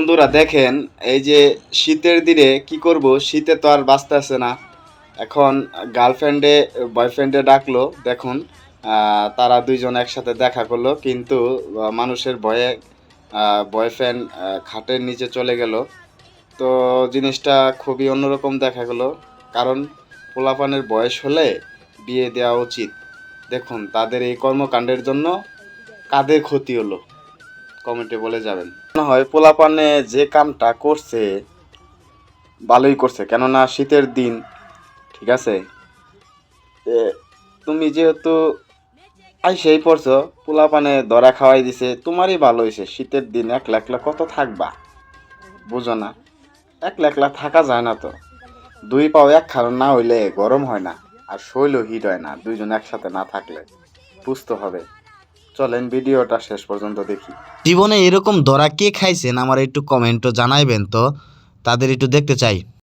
বন্ধুরা দেখেন, এই যে শীতের দিনে কি করব, শীতে তো আর বাঁচতেছে না। এখন গার্লফ্রেন্ডে বয়ফ্রেন্ডে ডাকলো, দেখুন তারা দুইজন একসাথে দেখা করলো, কিন্তু মানুষের ভয়ে বয়ফ্রেন্ড খাটের নিচে চলে গেল। তো জিনিসটা খুবই অন্যরকম দেখা গেলো, কারণ পোলাপানের বয়স হলে বিয়ে দেওয়া উচিত। দেখুন তাদের এই কর্মকাণ্ডের জন্য কাদের ক্ষতি হলো, কমেন্টে বলে যাবেন। মনে হয় পোলাপানে যে কামটা করছে ভালোই করছে, কেননা শীতের দিন, ঠিক আছে। এ, তুমি যেহেতু আইসেই পড়ছো, পোলাপানে ধরা খাওয়াই দিছে, তোমারই ভালো হয়েছে। শীতের দিন একলা একলা কত থাকবা, বুঝো না? একলা একলা থাকা যায় না তো। দুই পাও এক খান না হইলে গরম হয় না, আর শৈল হিট হয় না দুইজন একসাথে না থাকলে, বুঝতে হবে। চলেন ভিডিওটা শেষ পর্যন্ত দেখি। জীবনে এরকম ধরা কে খাইছেন আমার একটু কমেন্টও জানাইবেন তো, তাদের একটু দেখতে চাই।